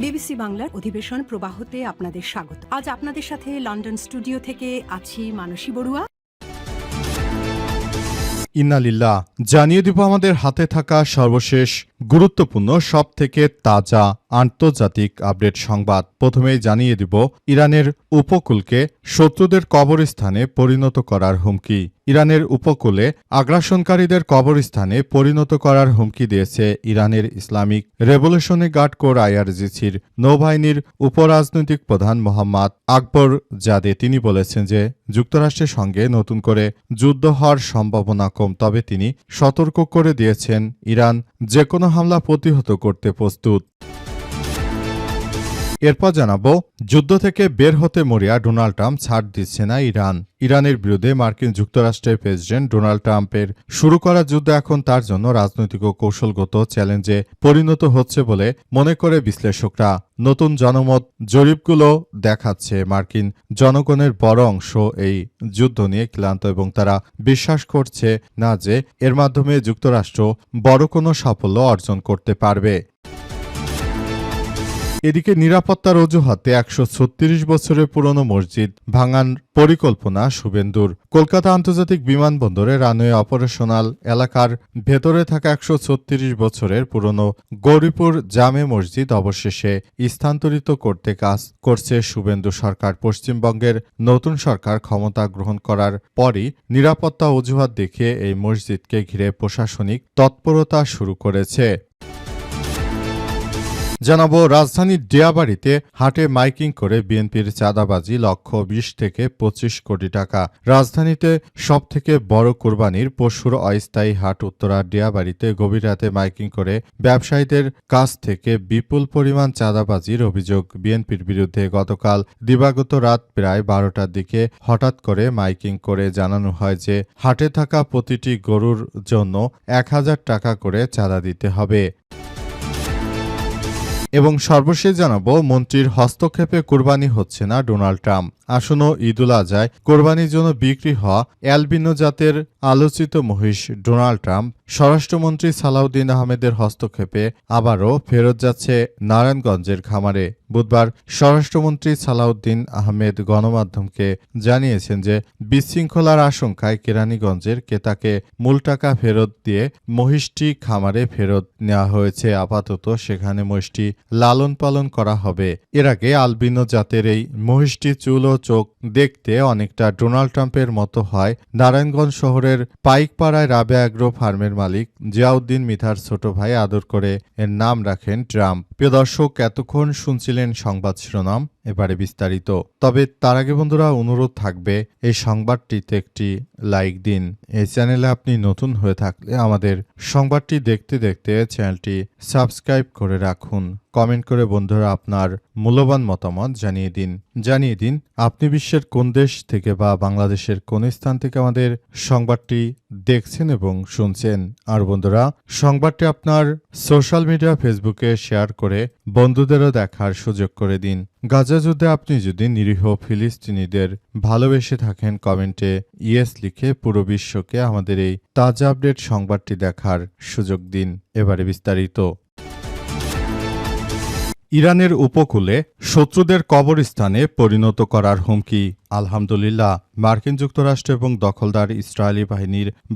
BBC বাংলার অধিবেশন প্রবাহতে আপনাদের স্বাগত। আজ আপনাদের সাথে লন্ডন স্টুডিও থেকে আছি মানসী বড়ুয়া। ইন্না লিল্লাহ। জানিয়ে দিব আমাদের হাতে থাকা সর্বশেষ গুরুত্বপূর্ণ সবথেকে তাজা আন্তর্জাতিক আপডেট সংবাদ। প্রথমেই জানিয়ে দিব ইরানের উপকূলকে শত্রুদের কবরস্থানে পরিণত করার হুমকি। ইরানের উপকূলে আগ্রাসনকারীদের কবরস্থানে পরিণত করার হুমকি দিয়েছে ইরানের ইসলামিক রেভলিউশনারি গার্ড কোর আইআরজিসির নৌবাহিনীর উপরাজনৈতিক প্রধান মোহাম্মদ আকবর জাদে। তিনি বলেছেন যে যুক্তরাষ্ট্রের সঙ্গে নতুন করে যুদ্ধ হওয়ার সম্ভাবনা কম, তবে তিনি সতর্ক করে দিয়েছেন ইরান যে কোনো হামলা প্রতিহত করতে প্রস্তুত। এরপর জানাবো যুদ্ধ থেকে বের হতে মরিয়া ডোনাল্ড ট্রাম্প ছাড় দিচ্ছে না ইরান। ইরানের বিরুদ্ধে মার্কিন যুক্তরাষ্ট্রের প্রেসিডেন্ট ডোনাল্ড ট্রাম্পের শুরু করা যুদ্ধ এখন তার জন্য রাজনৈতিক ও কৌশলগত চ্যালেঞ্জে পরিণত হচ্ছে বলে মনে করে বিশ্লেষকরা। নতুন জনমত জরিপগুলো দেখাচ্ছে মার্কিন জনগণের বড় অংশ এই যুদ্ধ নিয়ে ক্লান্ত এবং তারা বিশ্বাস করছে না যে এর মাধ্যমে যুক্তরাষ্ট্র বড় কোনো সাফল্য অর্জন করতে পারবে। এদিকে নিরাপত্তার অজুহাতে ১৩৬ বছরের পুরনো মসজিদ ভাঙার পরিকল্পনা শুভেন্দুর। কলকাতা আন্তর্জাতিক বিমানবন্দরে রানওয়ে অপারেশনাল এলাকার ভেতরে থাকা ১৩৬ বছরের পুরনো গৌরীপুর জামে মসজিদ অবশেষে স্থানান্তরিত করতে কাজ করছে শুভেন্দু সরকার। পশ্চিমবঙ্গের নতুন সরকার ক্ষমতা গ্রহণ করার পরই নিরাপত্তা অজুহাত দেখিয়ে এই মসজিদকে ঘিরে প্রশাসনিক তৎপরতা শুরু করেছে। জানাবো রাজধানীর ডিয়াবাড়িতে হাটে মাইকিং করে বিএনপির চাঁদাবাজি, লক্ষ্য ২০ থেকে ২৫ কোটি টাকা। রাজধানীতে সবথেকে বড় কোরবানির পশুর অস্থায়ী হাট উত্তরার ডিয়াবাড়িতে গভীর রাতে মাইকিং করে ব্যবসায়ীদের কাছ থেকে বিপুল পরিমাণ চাঁদাবাজির অভিযোগ বিএনপির বিরুদ্ধে। গতকাল দিবাগত রাত প্রায় ১২টার দিকে হঠাৎ করে মাইকিং করে জানানো হয় যে হাটে থাকা প্রতিটি গরুর জন্য ১,০০০ টাকা করে চাঁদা দিতে হবে। এবং সর্বশেষ জানাবো মন্ত্রীর হস্তক্ষেপে কোরবানি হচ্ছে না ডোনাল্ড ট্রাম্প। আসন্ন ঈদুল আজহায় কোরবানির জন্য বিক্রি হওয়া অ্যালবিনো জাতের আলোচিত মহিষ ডোনাল্ড ট্রাম্প স্বরাষ্ট্রমন্ত্রী সালাউদ্দিন আহমেদের হস্তক্ষেপে আবারও ফেরত যাচ্ছে নারায়ণগঞ্জের খামারে। বুধবার স্বরাষ্ট্রমন্ত্রী সালাউদ্দিন আহমেদ গণমাধ্যমকে জানিয়েছেন যে বিশৃঙ্খলার আশঙ্কায় কেরানীগঞ্জের ক্রেতাকে মূল টাকা ফেরত দিয়ে মহিষটি খামারে ফেরত নেওয়া হয়েছে। আপাতত সেখানে মহিষটি লালন পালন করা হবে। এর আগে আলবিনো জাতের এই মহিষটি চুল ও চোখ দেখতে অনেকটা ডোনাল্ড ট্রাম্পের মতো হয়। নারায়ণগঞ্জ শহরের পাইকপাড়ায় রাবেয়া অ্যাগ্রো ফার্মের মালিক জিয়াউদ্দিন মিথার ছোট ভাই আদর করে এর নাম রাখেন ট্রাম্প। প্রিয় দর্শক, এতক্ষণ শুনছিলেন সংবাদ শিরোনাম, এবারে বিস্তারিত। তবে তার আগে বন্ধুরা অনুরোধ থাকবে এই সংবাদটিতে একটি লাইক দিন। এই চ্যানেলে আপনি নতুন হয়ে থাকলে আমাদের সংবাদটি দেখতে দেখতে চ্যানেলটি সাবস্ক্রাইব করে রাখুন। কমেন্ট করে বন্ধুরা আপনার মূল্যবান মতামত জানিয়ে দিন আপনি বিশ্বের কোন দেশ থেকে বা বাংলাদেশের কোন স্থান থেকে আমাদের সংবাদটি দেখছেন এবং শুনছেন। আর বন্ধুরা সংবাদটি আপনার সোশ্যাল মিডিয়া ফেসবুকে শেয়ার করে বন্ধুদেরও দেখার সুযোগ করে দিন। গাজা যুদ্ধে আপনি যদি নিরীহ ফিলিস্তিনিদের ভালোবেসে থাকেন কমেন্টে ইয়েস লিখে পুরো বিশ্বকে আমাদের এই তাজা আপডেট সংবাদটি দেখার সুযোগ দিন। এবারে বিস্তারিত। ইরানের উপকূলে শত্রুদের কবরস্থানে পরিণত করার হুমকি। আলহামদুলিল্লাহ, মার্কিন যুক্তরাষ্ট্র এবং দখলদার ইসরায়েলি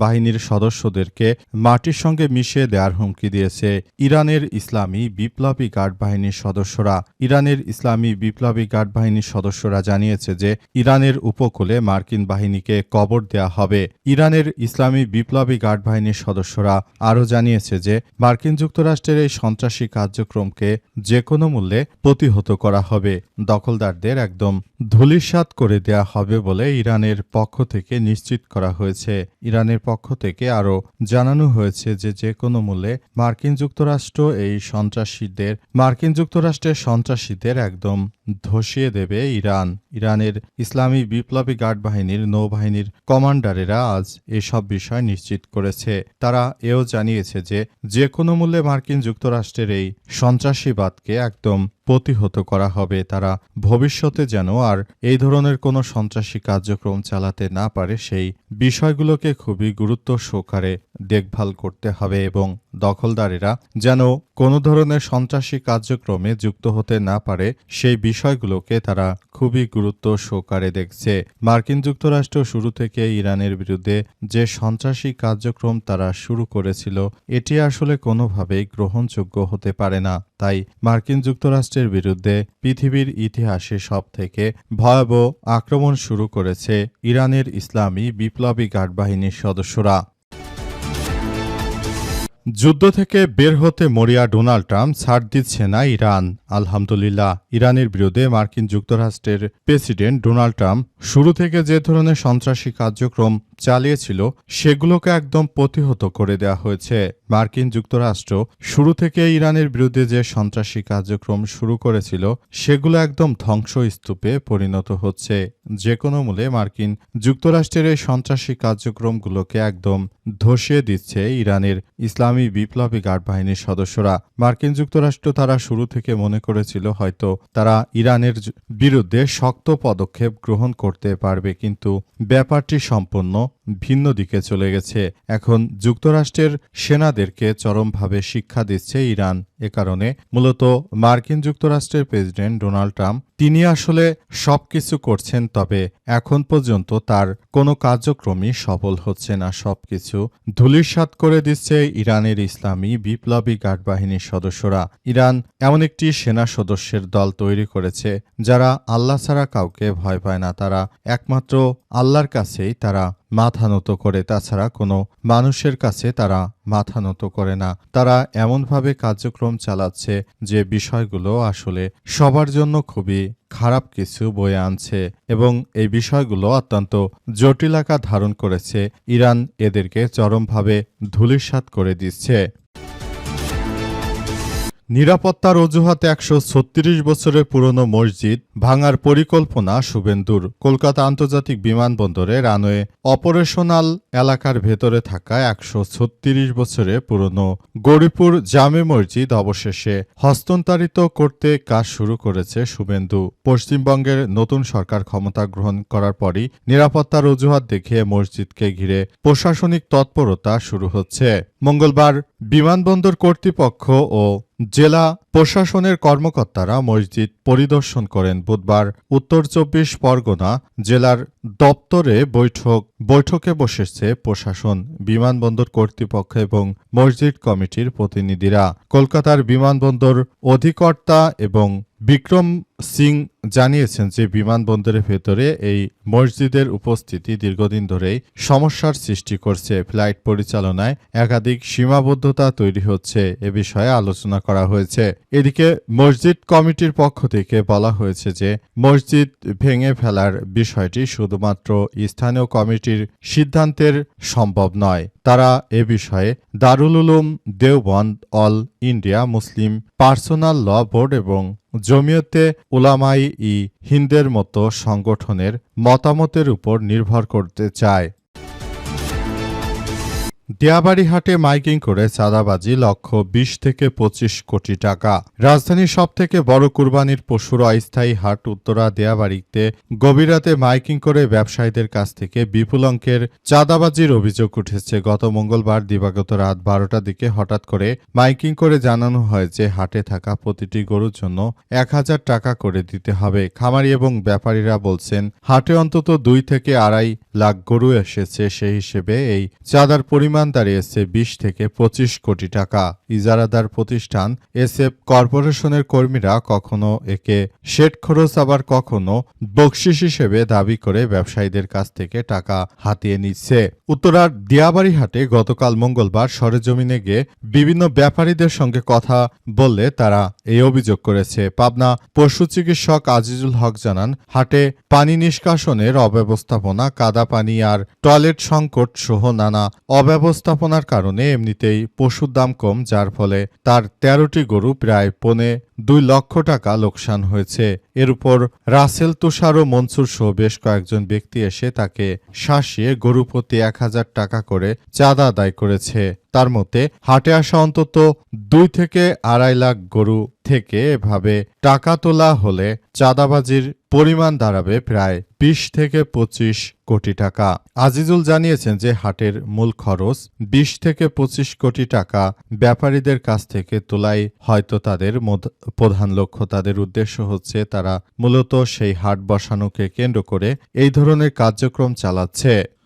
বাহিনীর সদস্যদেরকে মাটির সঙ্গে মিশিয়ে দেওয়ার হুমকি দিয়েছে ইরানের ইসলামী বিপ্লবী গার্ড বাহিনীর সদস্যরা। ইরানের ইসলামী বিপ্লবী গার্ড বাহিনীর সদস্যরা জানিয়েছে যে ইরানের উপকূলে মার্কিন বাহিনীকে কবর দেয়া হবে। ইরানের ইসলামী বিপ্লবী গার্ড বাহিনীর সদস্যরা আরও জানিয়েছে যে মার্কিন যুক্তরাষ্ট্রের এই সন্ত্রাসী কার্যক্রমকে যে কোনো মূল্যে প্রতিহত করা হবে। দখলদারদের একদম ধূলিসাৎ করে দেয়া হবে বলে ইরানের পক্ষ থেকে নিশ্চিত করা হয়েছে। ইরানের পক্ষ থেকে আরও জানানো হয়েছে যে যে কোনো মূল্যে মার্কিন যুক্তরাষ্ট্রের সন্ত্রাসীদের একদম ধসিয়ে দেবে ইরান। ইরানের ইসলামী বিপ্লবী গার্ড বাহিনীর নৌবাহিনীর কমান্ডারেরা আজ এসব বিষয় নিশ্চিত করেছে। তারা এও জানিয়েছে যে যে কোনো মূল্যে মার্কিন যুক্তরাষ্ট্রের এই সন্ত্রাসীবাদকে একদম প্রতিহত করা হবে। তারা ভবিষ্যতে যেন আর এই ধরনের কোনো সন্ত্রাসী কার্যক্রম চালাতে না পারে সেই বিষয়গুলোকে খুবই গুরুত্ব সহকারে দেখভাল করতে হবে এবং দখলদারেরা যেন কোনো ধরনের সন্ত্রাসী কার্যক্রমে যুক্ত হতে না পারে সেই বিষয়গুলোকে তারা খুবই গুরুত্ব সহকারে দেখছে। মার্কিন যুক্তরাষ্ট্র শুরু থেকে ইরানের বিরুদ্ধে যে সন্ত্রাসী কার্যক্রম তারা শুরু করেছিল এটি আসলে কোনোভাবেই গ্রহণযোগ্য হতে পারে না। তাই মার্কিন যুক্তরাষ্ট্রের বিরুদ্ধে পৃথিবীর ইতিহাসে সবথেকে ভয়াবহ আক্রমণ শুরু করেছে ইরানের ইসলামী বিপ্লবী গার্ড বাহিনীর সদস্যরা। যুদ্ধ থেকে বের হতে মরিয়া ডোনাল্ড ট্রাম্প ছাড় দিচ্ছে না ইরান। আলহামদুলিল্লাহ, ইরানের বিরুদ্ধে মার্কিন যুক্তরাষ্ট্রের প্রেসিডেন্ট ডোনাল্ড ট্রাম্প শুরু থেকে যে ধরনের সন্ত্রাসী কার্যক্রম চালিয়েছিল সেগুলোকে একদম প্রতিহত করে দেওয়া হয়েছে। মার্কিন যুক্তরাষ্ট্র শুরু থেকে ইরানের বিরুদ্ধে যে সন্ত্রাসী কার্যক্রম শুরু করেছিল সেগুলো একদম ধ্বংসস্তূপে পরিণত হচ্ছে। যে কোনো মূল্যে মার্কিন যুক্তরাষ্ট্রের এই সন্ত্রাসী কার্যক্রমগুলোকে একদম ধসিয়ে দিচ্ছে ইরানের ইসলামী বিপ্লবী গার্ড বাহিনীর সদস্যরা। মার্কিন যুক্তরাষ্ট্র তারা শুরু থেকে মনে করেছিল হয়তো তারা ইরানের বিরুদ্ধে শক্ত পদক্ষেপ গ্রহণ করতে পারবে, কিন্তু ব্যাপারটি সম্পূর্ণ ভিন্ন দিকে চলে গেছে। এখন যুক্তরাষ্ট্রের সেনাদেরকে চরমভাবে শিক্ষা দিচ্ছে ইরান। এ কারণে মূলত মার্কিন যুক্তরাষ্ট্রের প্রেসিডেন্ট ডোনাল্ড ট্রাম্প তিনি আসলে সবকিছু করছেন, তবে এখন পর্যন্ত তার কোনো কার্যক্রমই সফল হচ্ছে না। সবকিছু ধূলিসাৎ করে দিচ্ছে ইরানের ইসলামী বিপ্লবী গার্ড বাহিনীর সদস্যরা। ইরান এমন একটি সেনা সদস্যের দল তৈরি করেছে যারা আল্লাহ ছাড়া কাউকে ভয় পায় না। তারা একমাত্র আল্লাহর কাছেই তারা মাথা নত করে, তাছাড়া কোনো মানুষের কাছে তারা মাথা নত করে না। তারা এমনভাবে কার্যক্রম চালাচ্ছে যে বিষয়গুলো আসলে সবার জন্য খুবই খারাপ কিছু বয়ে আনছে এবং এই বিষয়গুলো অত্যন্ত জটিল আকার ধারণ করেছে। ইরান এদেরকে চরমভাবে ধূলিসাৎ করে দিচ্ছে। নিরাপত্তার অজুহাতে ১৩৬ বছরের পুরনো মসজিদ ভাঙার পরিকল্পনা শুভেন্দুর। কলকাতা আন্তর্জাতিক বিমানবন্দরে রানওয়ে অপারেশনাল এলাকার ভেতরে থাকা ১৩৬ বছরের পুরনো গৌরীপুর জামে মসজিদ অবশেষে হস্তান্তরিত করতে কাজ শুরু করেছে শুভেন্দু। পশ্চিমবঙ্গের নতুন সরকার ক্ষমতা গ্রহণ করার পরই নিরাপত্তার অজুহাত দেখিয়ে মসজিদকে ঘিরে প্রশাসনিক তৎপরতা শুরু হচ্ছে। মঙ্গলবার বিমানবন্দর কর্তৃপক্ষ ও জেলা প্রশাসনের কর্মকর্তারা মসজিদ পরিদর্শন করেন। বুধবার উত্তর ২৪ পরগনা জেলার দপ্তরে বৈঠকে বসেছে প্রশাসন, বিমানবন্দর কর্তৃপক্ষ এবং মসজিদ কমিটির প্রতিনিধিরা। কলকাতার বিমানবন্দর অধিকর্তা এবং বিক্রম সিং জানিয়েছেন যে বিমানবন্দরের ভেতরে এই মসজিদের উপস্থিতি দীর্ঘদিন ধরেই সমস্যার সৃষ্টি করছে। ফ্লাইট পরিচালনায় একাধিক সীমাবদ্ধতা তৈরি হচ্ছে, এ বিষয়ে আলোচনা করা হয়েছে। এদিকে মসজিদ কমিটির পক্ষ থেকে বলা হয়েছে যে মসজিদ ভেঙে ফেলার বিষয়টি শুধুমাত্র স্থানীয় কমিটির সিদ্ধান্তের সম্ভব নয়। তারা এ বিষয়ে Darul Uloom Deoband, all India Muslim personal law board এবং জমিয়তে উলামায়ে হিন্দের মতো সংগঠনের মতামতের উপর নির্ভর করতে চায়। দিয়াবাড়িহাটে মাইকিং করে চাঁদাবাজি, লক্ষ্য ২০ থেকে ২৫ কোটি টাকা। রাজধানীর সবথেকে বড় কুরবানির পশুর অস্থায়ী হাট উত্তরা দিয়াবাড়িতে গভীর রাতে মাইকিং করে ব্যবসায়ীদের কাছ থেকে বিপুল অঙ্কের চাঁদাবাজির অভিযোগ উঠেছে। গত মঙ্গলবার দিবাগত রাত ১২টার দিকে হঠাৎ করে মাইকিং করে জানানো হয় যে হাটে থাকা প্রতিটি গরুর জন্য ১,০০০ টাকা করে দিতে হবে। খামারি এবং ব্যাপারীরা বলছেন হাটে অন্তত ২ থেকে ২.৫ লাখ গরু এসেছে, সেই হিসেবে এই চাঁদার পরিমাণ দাঁড়িয়েছে ২০ থেকে ২৫ কোটি টাকা। ইজারাদার প্রতিষ্ঠান এসএফ কর্পোরেশনের কর্মীরা কখনো একে শেড খরচ আবার কখনো বকশিস হিসেবে দাবি করে ব্যবসায়ীদের কাছ থেকে টাকা হাতিয়ে নিচ্ছে। উত্তরার দিয়াবাড়িহাটে গতকাল মঙ্গলবার সরেজমিনে গিয়ে বিভিন্ন ব্যাপারীদের সঙ্গে কথা বললে তারা এই অভিযোগ করেছে। পাবনা পশু চিকিৎসক আজিজুল হক জানান, হাটে পানি নিষ্কাশনের অব্যবস্থাপনা, কাদা পানি আর টয়লেট সংকট সহ নানা অব্যবস্থাপনার কারণে এমনিতেই পশুর দাম কম, যার ফলে তার ১৩টি গরু প্রায় 2 লক্ষ টাকা লোকসান হয়েছে। এর উপর রাসেল, তুষার ও মনসুর সহ বেশ কয়েকজন ব্যক্তি এসে তাকে শাসিয়ে গরু প্রতি 1,000 টাকা করে চাঁদা আদায় করেছে। তার মতে হাটে আসা অন্তত 2 থেকে 2.5 লাখ গরু থেকে এভাবে টাকা তোলা হলে চাঁদাবাজির পরিমাণ দাঁড়াবে প্রায় 20 থেকে 25 কোটি টাকা। আজিজুল জানিয়েছেন যে হাটের মূল খরচ 20 থেকে 25 কোটি টাকা ব্যাপারীদের কাছ থেকে তোলাই হয়তো তাদের প্রধান লক্ষ্য। তাদের উদ্দেশ্য হচ্ছে তারা মূলত সেই হাট বসানোকে কেন্দ্র করে এই ধরনের কার্যক্রম চালাচ্ছে।